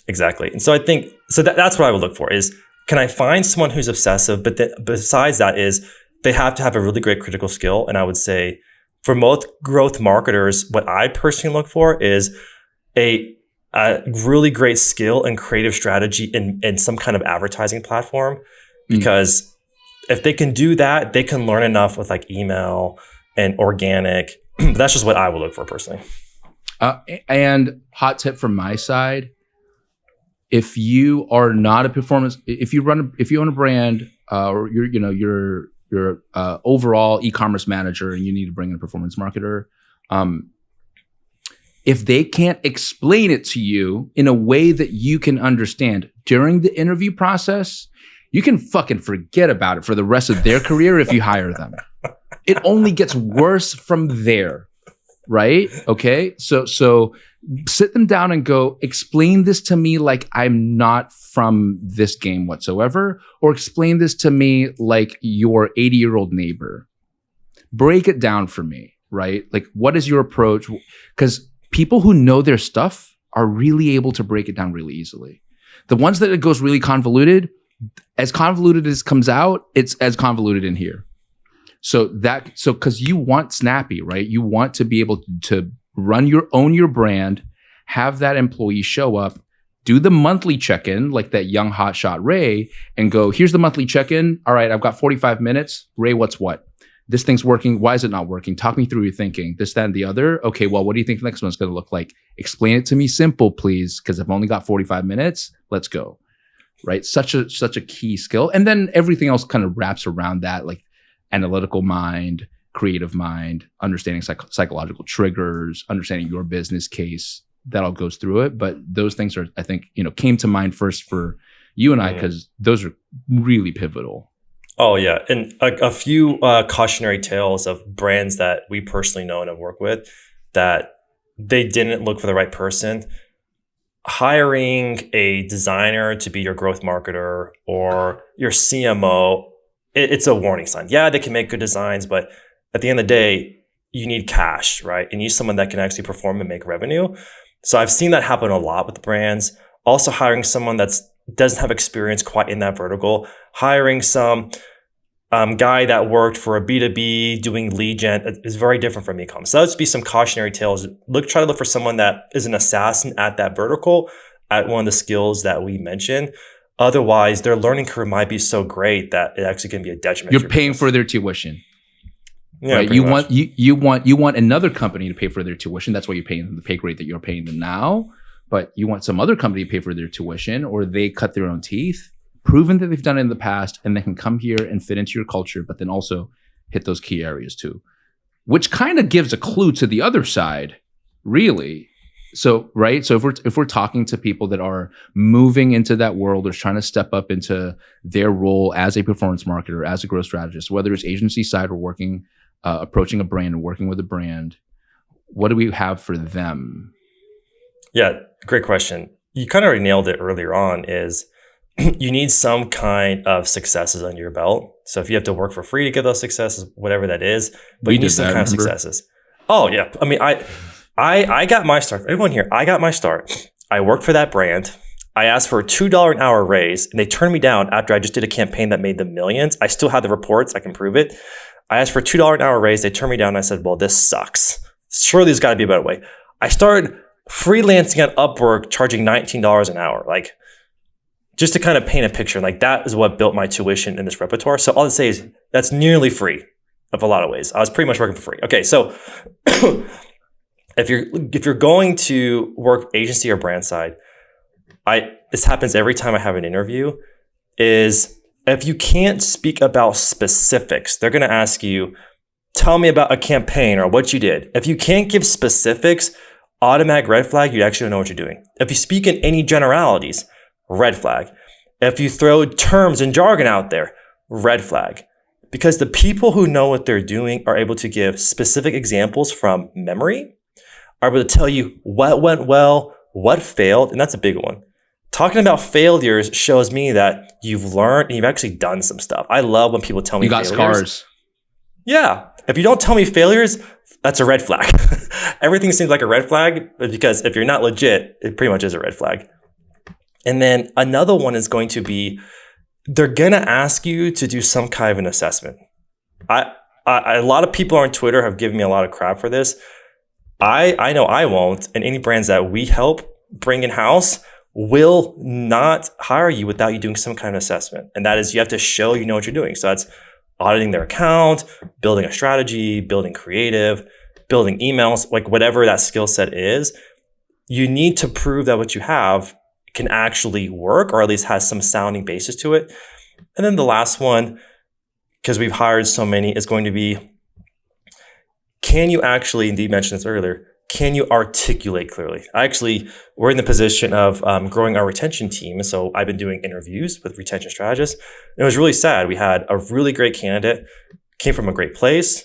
Exactly. And so I think that's what I would look for is, can I find someone who's obsessive? But besides that is they have to have a really great critical skill. And I would say for most growth marketers, what I personally look for is a really great skill and creative strategy in some kind of advertising platform. Because if they can do that, they can learn enough with like email and organic. That's just what I would look for personally. And hot tip from my side, if you are not a performance, if you own a brand, or you're overall e-commerce manager and you need to bring in a performance marketer, if they can't explain it to you in a way that you can understand during the interview process, you can fucking forget about it for the rest of their career if you hire them. It only gets worse from there, right? Okay, so sit them down and go, explain this to me like I'm not from this game whatsoever, or explain this to me like your 80-year-old neighbor. Break it down for me, right? Like, what is your approach? Because people who know their stuff are really able to break it down really easily. The ones that it goes really convoluted as comes out, it's as convoluted in here. So because you want snappy, right? You want to be able to own your brand, have that employee show up, do the monthly check-in like that young hotshot Ray, and go, here's the monthly check-in. All right, I've got 45 minutes. Ray, what's what? This thing's working. Why is it not working? Talk me through your thinking. This, that, and the other. Okay, well, what do you think the next one's going to look like? Explain it to me simple, please, because I've only got 45 minutes. Let's go. Right? Such a key skill. And then everything else kind of wraps around that, like analytical mind, creative mind, understanding psychological triggers, understanding your business case. That all goes through it. But those things are, I think, came to mind first for you and I, because those are really pivotal. Oh, yeah. And a few cautionary tales of brands that we personally know and have worked with that they didn't look for the right person. Hiring a designer to be your growth marketer or your CMO, it's a warning sign. Yeah, they can make good designs, but at the end of the day, you need cash, right? And you need someone that can actually perform and make revenue. So I've seen that happen a lot with brands. Also hiring someone that doesn't have experience quite in that vertical. Hiring some guy that worked for a B2B doing lead gen is very different from e-com. So that would be some cautionary tales. Try to look for someone that is an assassin at that vertical, at one of the skills that we mentioned. Otherwise, their learning curve might be so great that it actually can be a detriment. You're paying for their tuition. Yeah, right? You want another company to pay for their tuition. That's why you're paying them the pay rate that you're paying them now. But you want some other company to pay for their tuition, or they cut their own teeth, proven that they've done it in the past, and they can come here and fit into your culture, but then also hit those key areas too, which kind of gives a clue to the other side, really. So, right. So if we're talking to people that are moving into that world or trying to step up into their role as a performance marketer, as a growth strategist, whether it's agency side or working, approaching a brand and working with a brand, what do we have for them? Yeah, great question. You kind of already nailed it earlier on, is you need some kind of successes under your belt. So if you have to work for free to get those successes, whatever that is, but you need some kind of successes. Oh yeah. I mean, I got my start. Everyone here, I got my start. I worked for that brand. I asked for a $2 an hour raise and they turned me down after I just did a campaign that made them millions. I still have the reports. I can prove it. I asked for a $2 an hour raise. They turned me down. And I said, well, this sucks. Surely there's got to be a better way. I started freelancing at Upwork, charging $19 an hour. Like, just to kind of paint a picture, like that is what built my tuition in this repertoire. So all I'd say is that's nearly free of a lot of ways. I was pretty much working for free. Okay, so if you're going to work agency or brand side, this happens every time I have an interview, is if you can't speak about specifics, they're going to ask you, tell me about a campaign or what you did. If you can't give specifics, automatic red flag, you actually don't know what you're doing. If you speak in any generalities, red flag. If you throw terms and jargon out there, red flag. Because the people who know what they're doing are able to give specific examples from memory, are able to tell you what went well, what failed, and that's a big one. Talking about failures shows me that you've learned and you've actually done some stuff. I love when people tell me failures. You got scars. Yeah. If you don't tell me failures, that's a red flag. Everything seems like a red flag, but because if you're not legit, it pretty much is a red flag. And then another one is going to be, they're going to ask you to do some kind of an assessment. A lot of people on Twitter have given me a lot of crap for this. I know I won't, and any brands that we help bring in-house will not hire you without you doing some kind of assessment. And that is, you have to show you know what you're doing. So that's auditing their account, building a strategy, building creative, building emails, like whatever that skill set is. You need to prove that what you have can actually work, or at least has some sounding basis to it. And then the last one, because we've hired so many, is going to be, can you actually, and Dee mentioned this earlier, can you articulate clearly? We're in the position of growing our retention team. So I've been doing interviews with retention strategists. And it was really sad. We had a really great candidate, came from a great place.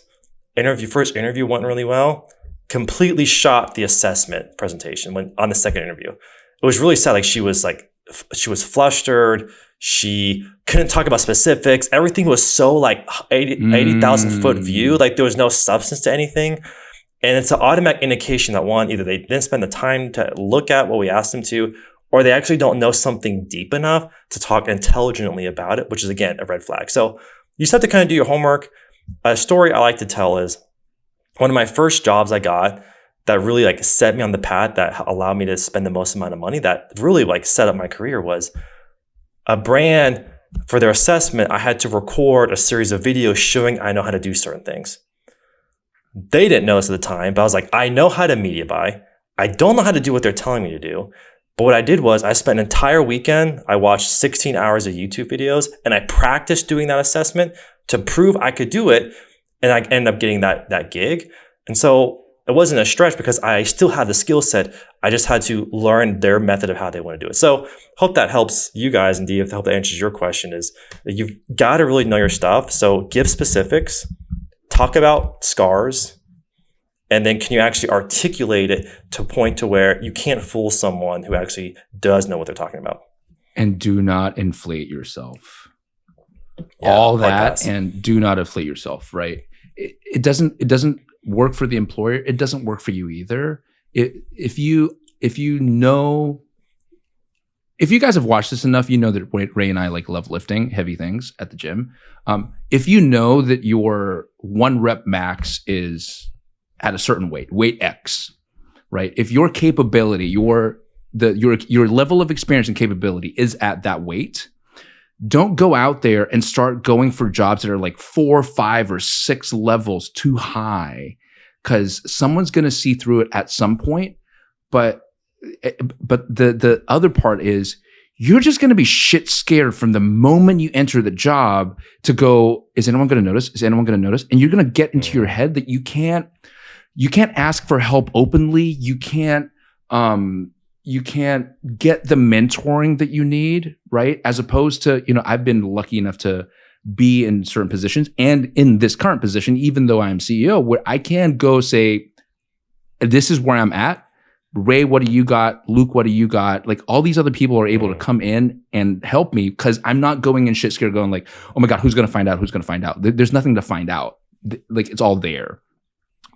First interview went really well, completely shot the assessment presentation when on the second interview. It was really sad. She was flustered. She couldn't talk about specifics. Everything was so 80,000 foot view. Like there was no substance to anything. And it's an automatic indication that one, either they didn't spend the time to look at what we asked them to, or they actually don't know something deep enough to talk intelligently about it, which is again, a red flag. So you just have to kind of do your homework. A story I like to tell is one of my first jobs I got that really set me on the path that allowed me to spend the most amount of money, that really set up my career, was a brand. For their assessment, I had to record a series of videos showing I know how to do certain things. They didn't know this at the time, but I was like, I know how to media buy. I don't know how to do what they're telling me to do. But what I did was I spent an entire weekend, I watched 16 hours of YouTube videos, and I practiced doing that assessment to prove I could do it. And I ended up getting that gig. And so it wasn't a stretch because I still had the skill set. I just had to learn their method of how they want to do it. So hope that helps you guys. And Dee, hope that answers your question, is that you've got to really know your stuff. So give specifics, talk about scars, and then can you actually articulate it to a point to where you can't fool someone who actually does know what they're talking about. And do not inflate yourself. Yeah, all that, and do not inflate yourself, right? It doesn't work for the employer. It doesn't work for you either. If you guys have watched this enough, you know that Ray and I love lifting heavy things at the gym. If you know that your 1 rep max is at a certain weight X, right? If your capability, your level of experience and capability is at that weight, don't go out there and start going for jobs that are 4, 5, or 6 levels too high, because someone's going to see through it at some point. But the other part is, you're just going to be shit scared from the moment you enter the job to go, is anyone going to notice? Is anyone going to notice? And you're going to get into your head that you can't ask for help openly. You can't get the mentoring that you need, right? As opposed to, I've been lucky enough to be in certain positions, and in this current position, even though I'm CEO, where I can go say, this is where I'm at. Ray, what do you got? Luke, what do you got? All these other people are able to come in and help me, because I'm not going in shit scared going oh my God, who's going to find out? Who's going to find out? There's nothing to find out. It's all there,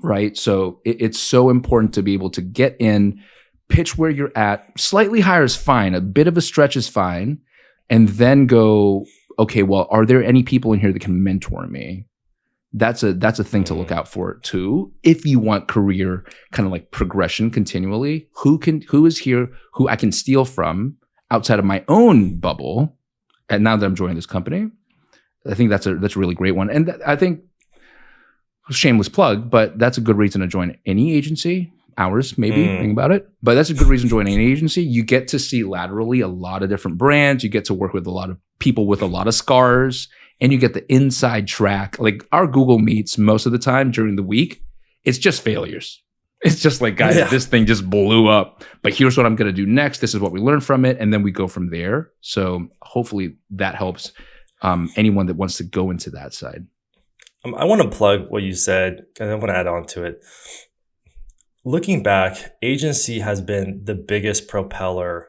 right? So it's so important to be able to get in, pitch where you're at. Slightly higher is fine. A bit of a stretch is fine. And then go, okay, well, are there any people in here that can mentor me? That's a thing to look out for too. If you want career kind of like progression continually, who is here who I can steal from outside of my own bubble. And now that I'm joining this company, I think that's a really great one. And I think, shameless plug, but that's a good reason to join any agency. Ours, maybe, think about it. But that's a good reason to join any agency. You get to see laterally a lot of different brands. You get to work with a lot of people with a lot of scars. And you get the inside track. Like our Google Meets most of the time during the week, it's just failures. It's just like, guys, this thing just blew up. But here's what I'm going to do next. This is what we learned from it. And then we go from there. So hopefully that helps anyone that wants to go into that side. I want to plug what you said, and I want to add on to it. Looking back, agency has been the biggest propeller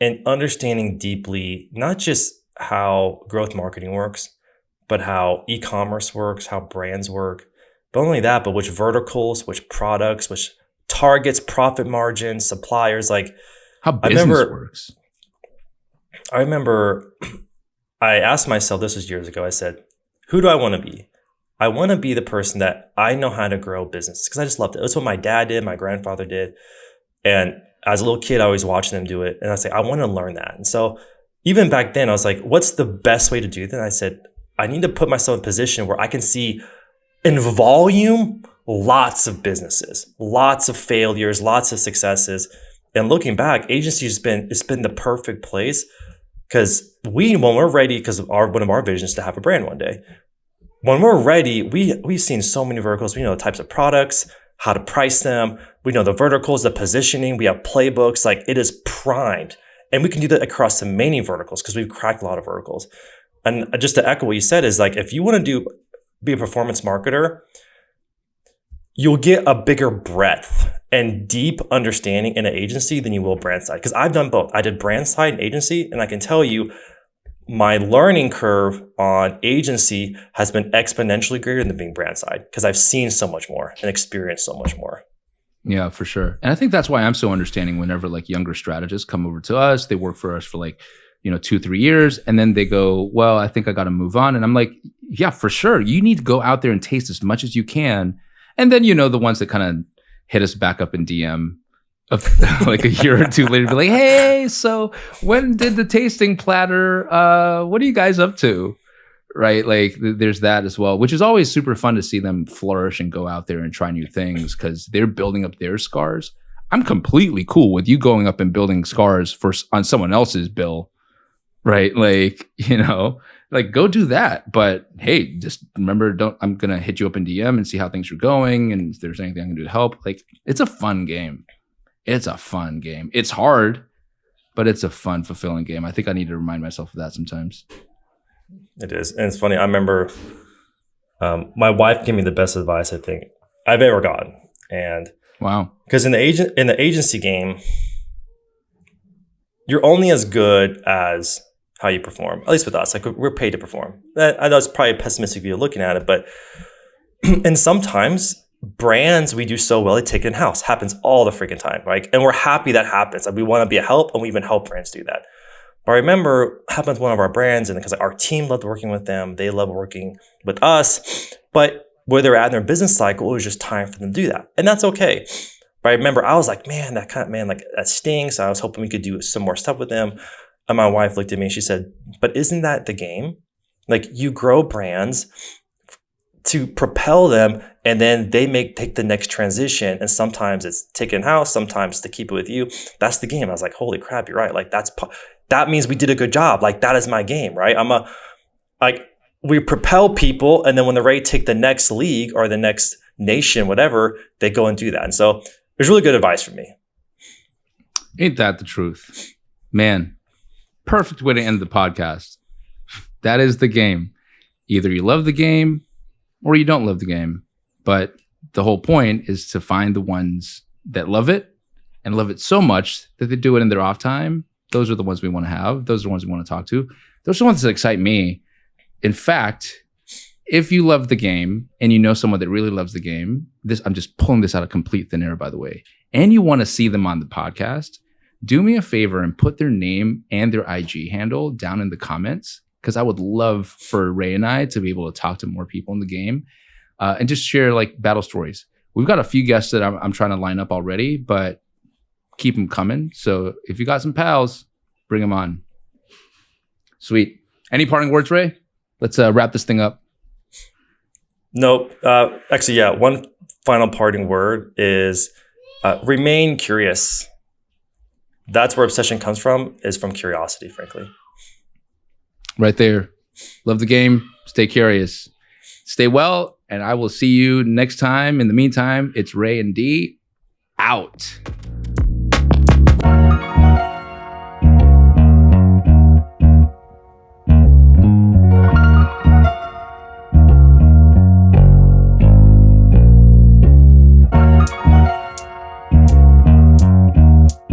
in understanding deeply, not just how growth marketing works, but how e-commerce works, how brands work. But not only that, but which verticals, which products, which targets, profit margins, suppliers, like how business works. I remember I asked myself, this was years ago, I said, who do I want to be? I want to be the person that I know how to grow business because I just loved it. That's what my dad did, my grandfather did. And as a little kid, I always watched them do it. And I was like, I want to learn that. And so even back then, I was like, what's the best way to do that? And I said, I need to put myself in a position where I can see in volume, lots of businesses, lots of failures, lots of successes. And looking back, agency it's been the perfect place because when we're ready, because one of our visions is to have a brand one day. When we're ready, we've seen so many verticals. We know the types of products, how to price them. We know the verticals, the positioning. We have playbooks. Like it is primed. And we can do that across the many verticals because we've cracked a lot of verticals. And just to echo what you said is like, if you want to be a performance marketer, you'll get a bigger breadth and deep understanding in an agency than you will brand side. Because I've done both. I did brand side and agency. And I can tell you, my learning curve on agency has been exponentially greater than being brand side because I've seen so much more and experienced so much more. Yeah, for sure. And I think that's why I'm so understanding whenever like younger strategists come over to us, they work for us for like, 2-3 years. And then they go, well, I think I got to move on. And I'm like, yeah, for sure. You need to go out there and taste as much as you can. And then, the ones that kind of hit us back up in DM of like a year or two later, be like, hey, so when did the tasting platter, what are you guys up to? Right? Like there's that as well, which is always super fun to see them flourish and go out there and try new things because they're building up their scars. I'm completely cool with you going up and building scars on someone else's bill. Right. Like, like go do that. But hey, just remember, I'm going to hit you up in DM and see how things are going. And if there's anything I can do to help, like it's a fun game. It's a fun game. It's hard, but it's a fun, fulfilling game. I think I need to remind myself of that sometimes. It is. And it's funny. I remember my wife gave me the best advice I think I've ever gotten. And wow. Because in the agency game, you're only as good as how you perform, at least with us. Like we're paid to perform. I know it's probably a pessimistic view of looking at it, but and sometimes brands we do so well, they take it in-house. Happens all the freaking time, right? And we're happy that happens. Like we want to be a help, and we even help brands do that. But I remember it happened with one of our brands, and because our team loved working with them, they loved working with us. But where they're at in their business cycle, it was just time for them to do that, and that's okay. But I remember I was like, that stinks. I was hoping we could do some more stuff with them. And my wife looked at me and she said, but isn't that the game? Like you grow brands to propel them and then they take the next transition. And sometimes it's take it in-house, sometimes to keep it with you. That's the game. I was like, holy crap, you're right. Like that means we did a good job. Like that is my game, right? We propel people and then when they're ready to take the next league or the next nation, whatever, they go and do that. And so there's really good advice from me. Ain't that the truth? Man, perfect way to end the podcast. That is the game. Either you love the game or you don't love the game. But the whole point is to find the ones that love it and love it so much that they do it in their off time. Those are the ones we want to have. Those are the ones we want to talk to. Those are the ones that excite me. In fact, if you love the game and you know someone that really loves the game, I'm just pulling this out of complete thin air, by the way, and you want to see them on the podcast, do me a favor and put their name and their IG handle down in the comments because I would love for Ray and I to be able to talk to more people in the game. and just share like battle stories. We've got a few guests that I'm trying to line up already, but keep them coming. So if you got some pals, bring them on. Sweet. Any parting words, Ray? Let's wrap this thing up. Nope. Actually, yeah. One final parting word is remain curious. That's where obsession comes from, is from curiosity, frankly. Right there. Love the game. Stay curious. Stay well, and I will see you next time. In the meantime, it's Ray and D out.